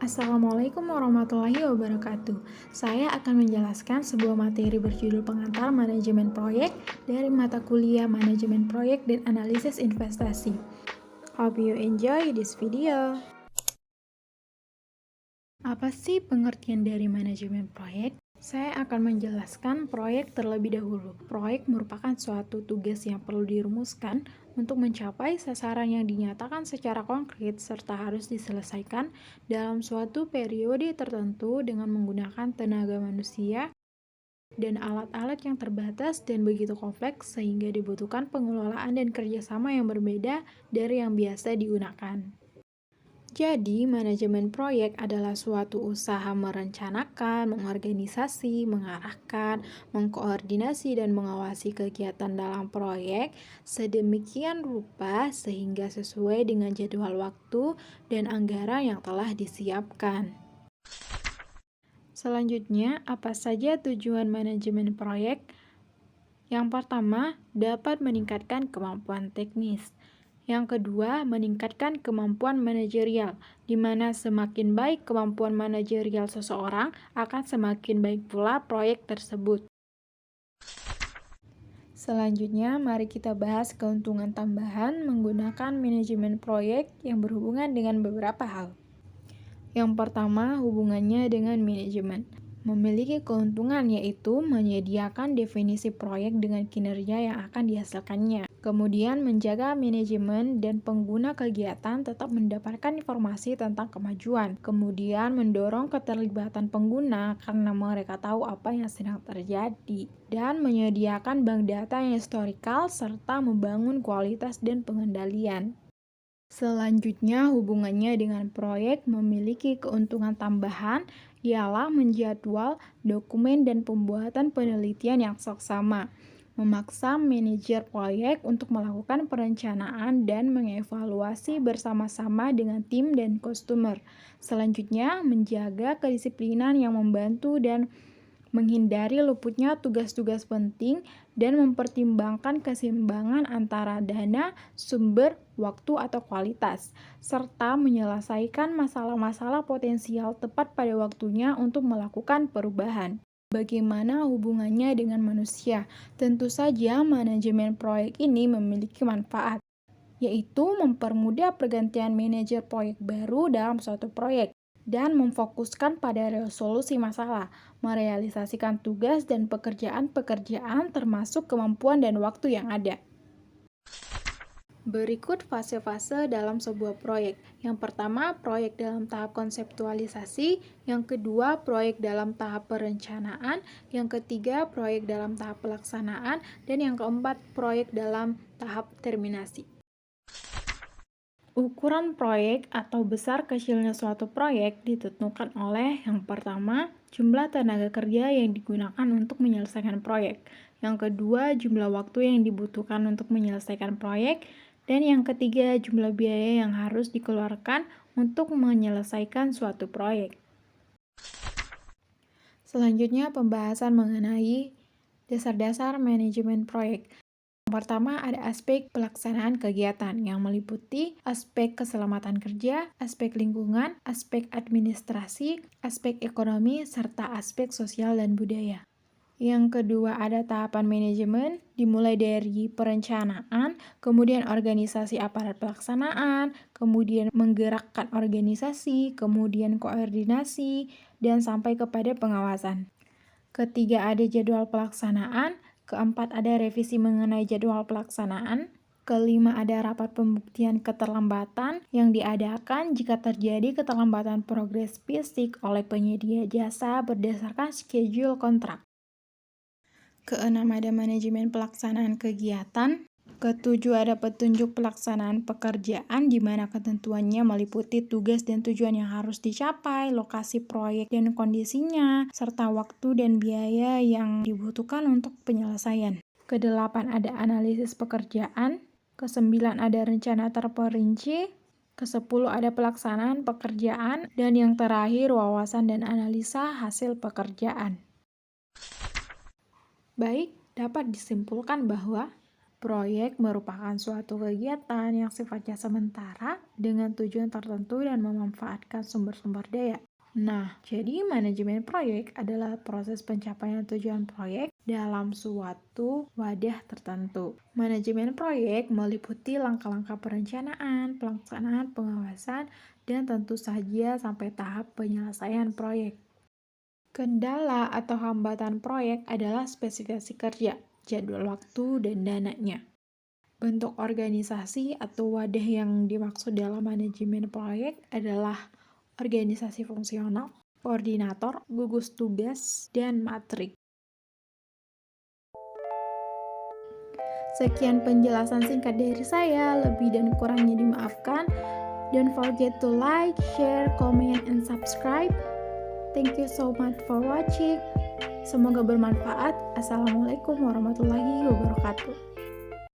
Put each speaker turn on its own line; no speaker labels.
Assalamualaikum warahmatullahi wabarakatuh. Saya akan menjelaskan sebuah materi berjudul Pengantar Manajemen Proyek dari mata kuliah Manajemen Proyek dan Analisis Investasi. Hope you enjoy this video. Apa sih pengertian dari manajemen proyek? Saya akan menjelaskan proyek terlebih dahulu. Proyek merupakan suatu tugas yang perlu dirumuskan untuk mencapai sasaran yang dinyatakan secara konkret serta harus diselesaikan dalam suatu periode tertentu dengan menggunakan tenaga manusia dan alat-alat yang terbatas dan begitu kompleks sehingga dibutuhkan pengelolaan dan kerjasama yang berbeda dari yang biasa digunakan. Jadi, manajemen proyek adalah suatu usaha merencanakan, mengorganisasi, mengarahkan, mengkoordinasi, dan mengawasi kegiatan dalam proyek sedemikian rupa sehingga sesuai dengan jadwal waktu dan anggaran yang telah disiapkan. Selanjutnya, apa saja tujuan manajemen proyek? Yang pertama, dapat meningkatkan kemampuan teknis. Yang kedua, meningkatkan kemampuan manajerial, di mana semakin baik kemampuan manajerial seseorang, akan semakin baik pula proyek tersebut. Selanjutnya, mari kita bahas keuntungan tambahan menggunakan manajemen proyek yang berhubungan dengan beberapa hal. Yang pertama, hubungannya dengan manajemen. Memiliki keuntungan yaitu menyediakan definisi proyek dengan kinerja yang akan dihasilkannya. Kemudian menjaga manajemen dan pengguna kegiatan tetap mendapatkan informasi tentang kemajuan. Kemudian mendorong keterlibatan pengguna karena mereka tahu apa yang sedang terjadi. Dan menyediakan bank data yang historikal serta membangun kualitas dan pengendalian. Selanjutnya, hubungannya dengan proyek memiliki keuntungan tambahan ialah menjadwal dokumen dan pembuatan penelitian yang seksama, memaksa manajer proyek untuk melakukan perencanaan dan mengevaluasi bersama-sama dengan tim dan customer. Selanjutnya, menjaga kedisiplinan yang membantu dan menghindari luputnya tugas-tugas penting, dan mempertimbangkan keseimbangan antara dana, sumber, waktu, atau kualitas, serta menyelesaikan masalah-masalah potensial tepat pada waktunya untuk melakukan perubahan. Bagaimana hubungannya dengan manusia? Tentu saja manajemen proyek ini memiliki manfaat, yaitu mempermudah pergantian manajer proyek baru dalam suatu proyek, dan memfokuskan pada resolusi masalah, merealisasikan tugas dan pekerjaan-pekerjaan termasuk kemampuan dan waktu yang ada. Berikut fase-fase dalam sebuah proyek. Yang pertama, proyek dalam tahap konseptualisasi. Yang kedua, proyek dalam tahap perencanaan. Yang ketiga, proyek dalam tahap pelaksanaan. Dan yang keempat, proyek dalam tahap terminasi. Ukuran proyek atau besar kecilnya suatu proyek ditentukan oleh yang pertama, jumlah tenaga kerja yang digunakan untuk menyelesaikan proyek. Yang kedua, jumlah waktu yang dibutuhkan untuk menyelesaikan proyek. Dan yang ketiga, jumlah biaya yang harus dikeluarkan untuk menyelesaikan suatu proyek. Selanjutnya, pembahasan mengenai dasar-dasar manajemen proyek. Yang pertama, ada aspek pelaksanaan kegiatan yang meliputi aspek keselamatan kerja, aspek lingkungan, aspek administrasi, aspek ekonomi, serta aspek sosial dan budaya. Yang kedua, ada tahapan manajemen, dimulai dari perencanaan, kemudian organisasi aparat pelaksanaan, kemudian menggerakkan organisasi, kemudian koordinasi, dan sampai kepada pengawasan. Ketiga, ada jadwal pelaksanaan. Keempat, ada revisi mengenai jadwal pelaksanaan. Kelima, ada rapat pembuktian keterlambatan yang diadakan jika terjadi keterlambatan progres fisik oleh penyedia jasa berdasarkan schedule kontrak. Keenam, ada manajemen pelaksanaan kegiatan. Ketujuh, ada petunjuk pelaksanaan pekerjaan di mana ketentuannya meliputi tugas dan tujuan yang harus dicapai, lokasi proyek dan kondisinya, serta waktu dan biaya yang dibutuhkan untuk penyelesaian. Kedelapan, ada analisis pekerjaan. Kesembilan, ada rencana terperinci. Kesepuluh, ada pelaksanaan pekerjaan. Dan yang terakhir, wawasan dan analisa hasil pekerjaan. Baik, dapat disimpulkan bahwa Proyek merupakan suatu kegiatan yang sifatnya sementara dengan tujuan tertentu dan memanfaatkan sumber-sumber daya. Nah, jadi manajemen proyek adalah proses pencapaian tujuan proyek dalam suatu wadah tertentu. Manajemen proyek meliputi langkah-langkah perencanaan, pelaksanaan, pengawasan, dan tentu saja sampai tahap penyelesaian proyek. Kendala atau hambatan proyek adalah spesifikasi kerja, jadwal waktu, dan dananya. Bentuk organisasi atau wadah yang dimaksud dalam manajemen proyek adalah organisasi fungsional, koordinator, gugus tugas, dan matrik. Sekian penjelasan singkat dari saya, lebih dan kurangnya dimaafkan. Don't forget to like, share, comment, and subscribe. Thank you so much for watching. Semoga bermanfaat. Assalamualaikum warahmatullahi wabarakatuh.